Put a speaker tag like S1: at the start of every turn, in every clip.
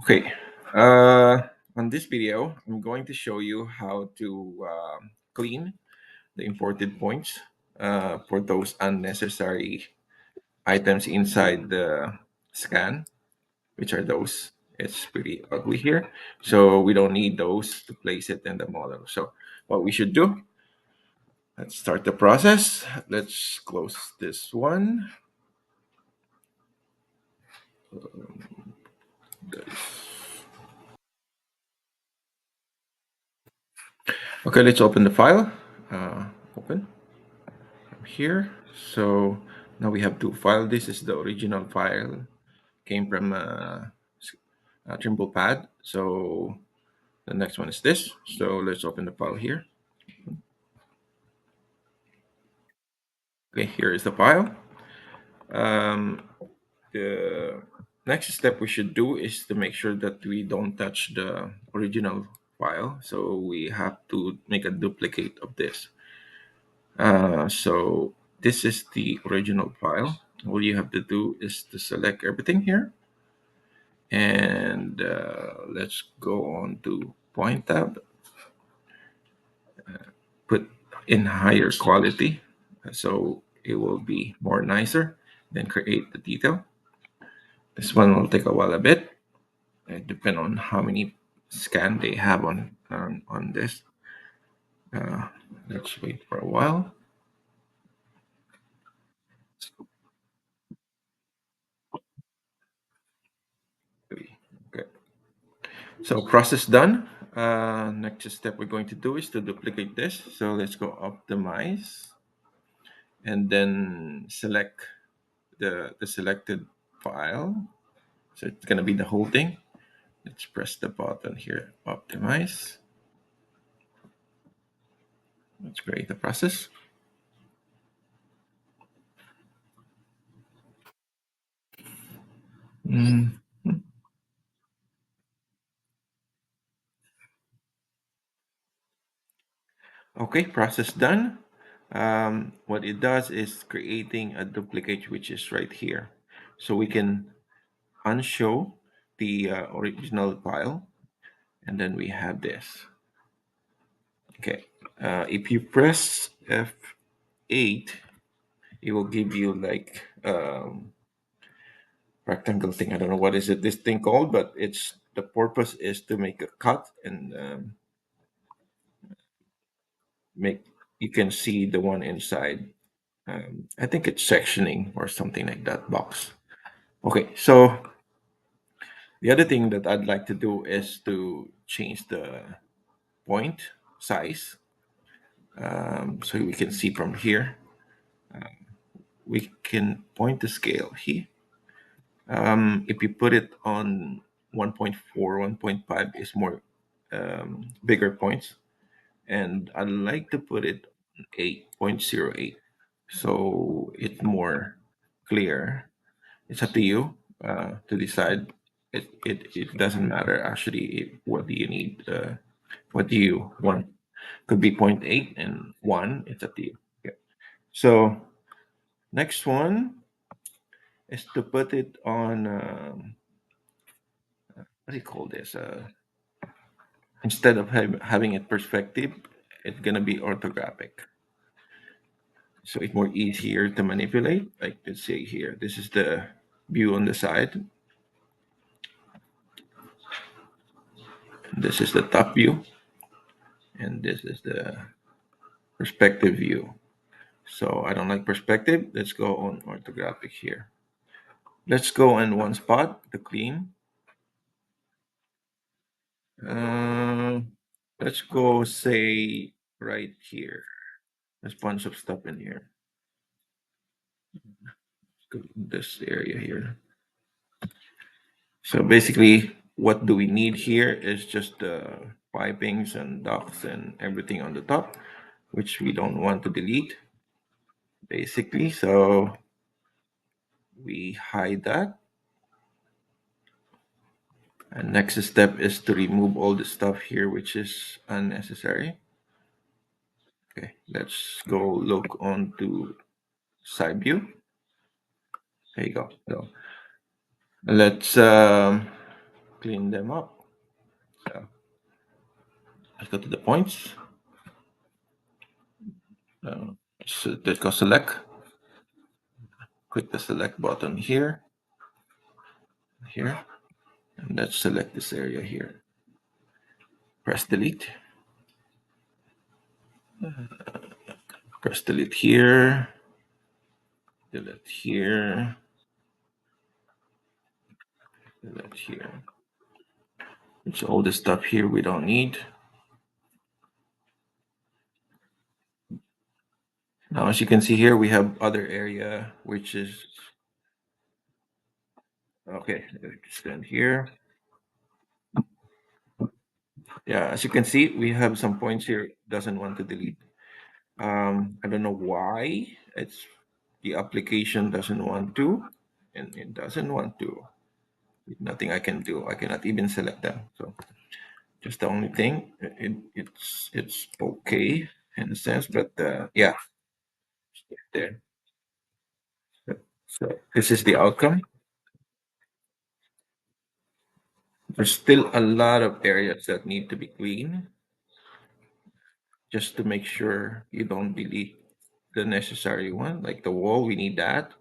S1: Okay. Uh, on this video, I'm going to show you how to clean the imported points for those unnecessary items inside the scan, which are those. It's pretty ugly here. So we don't need those to place it in the model. So what we should do, let's start the process. Let's close this one. Okay, let's open the file. Open. Here. So now we have two files. This is the original file, came from a Trimble pad. So the next one is this. So let's open the file here. Okay, here is the file. Um, the next step we should do is to make sure that we don't touch the original file. So we have to make a duplicate of this. So this is the original file. All you have to do is to select everything here, and let's go on to point tab, put in higher quality so it will be more nicer, then create the detail. This one will take a while a bit, depend on how many scan they have on this. uh, let's wait for a while. Okay, so process done. Next step we're going to do is to duplicate this. So let's go optimize and then select the selected file. So it's gonna be the whole thing. Let's press the button here, optimize. Let's create the process. Mm, Okay, process done. What it does is creating a duplicate, which is right here. So we can unshow the original file, and then we have this. Okay, if you press F8, it will give you like rectangle thing. I don't know what is it this thing called, but it's the purpose is to make a cut and make you can see the one inside. I think it's sectioning or something like that box. Okay, so the other thing that I'd like to do is to change the point size, so we can see from here. We can point the scale here. If you put it on 1.4, 1.5 is more bigger points, and I like to put it 8.08 so it's more clear. It's up to you to decide. It doesn't matter actually. What do you need? What do you want? Could be point 0.8 and 1. It's up to you. Okay. So next one is to put it on, what do you call this? Instead of having it perspective, it's gonna be orthographic. So it's more easier to manipulate. Like let's say here, this is the view on the side. This is the top view, and this is the perspective view. So I don't like perspective. Let's go on orthographic here. Let's go on one spot to clean. Uh, let's go say right here. There's a bunch of stuff in here. This area here. So basically, what do we need here is just the pipings and ducts and everything on the top, which we don't want to delete, basically. So we hide that. And next step is to remove all the stuff here, which is unnecessary. Okay, let's go look on to side view. There you go. So Let's clean them up. So let's go to the points. So let's go select. Click the select button here, here, and let's select this area here. Press delete. Press delete here. Delete here. Delete here. It's all the stuff here we don't need. Now, as you can see here, we have other area, which is, okay, extend here. Yeah, as you can see, we have some points here, doesn't want to delete. I don't know why it's the application doesn't want to, and it doesn't want to. Nothing I can do. I cannot even select them. So just the only thing, it's okay in a sense, but yeah, there. So this is the outcome. There's still a lot of areas that need to be cleaned, just to make sure you don't delete the necessary one, like the wall. We need that.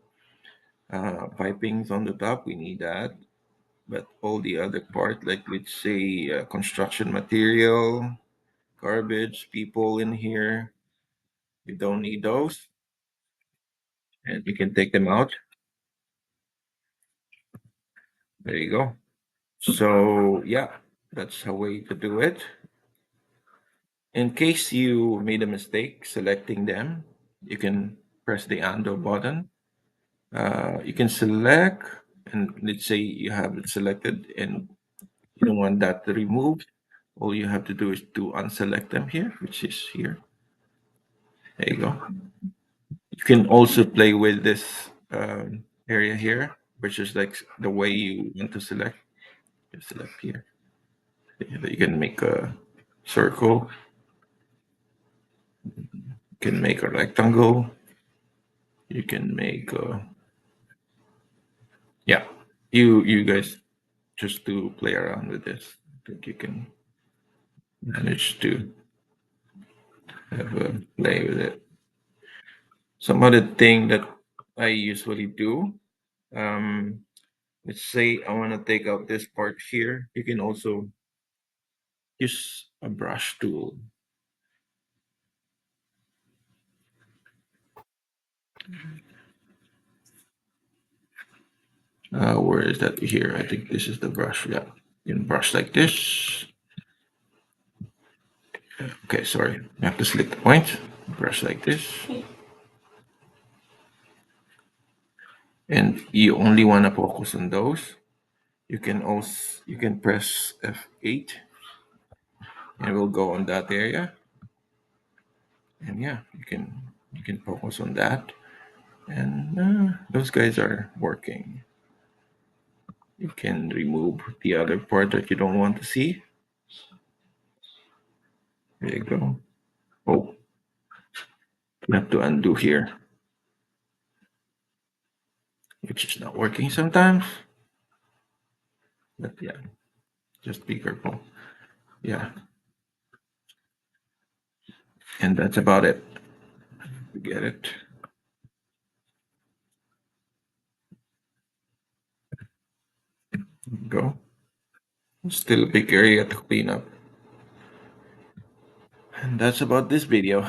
S1: Pipings on the top. We need that. But all the other part, like let's say construction material, garbage, people in here, you don't need those, and you can take them out. There you go. So yeah, that's a way to do it. In case you made a mistake selecting them, you can press the undo button. You can select, and let's say you have it selected and you don't want that to remove. All you have to do is to unselect them here, which is here. There you go. You can also play with this area here, which is like the way you want to select. You select here. You can make a circle. You can make a rectangle. You can make a, yeah. You guys just to play around with this. I think you can manage to have a play with it. Some other thing that I usually do, um, let's say I want to take out this part here. You can also use a brush tool. Where is that here? I think this is the brush. Yeah, you can brush like this. Okay, sorry. You have to select the point. Brush like this, and you only want to focus on those. You can press F8, and it will go on that area. And yeah, you can focus on that, and those guys are working. You can remove the other part that you don't want to see. There you go. Oh, you have to undo here, which is not working sometimes. But yeah, just be careful. Yeah, and that's about it. You get it. Go. Still a big area to clean up. And that's about this video.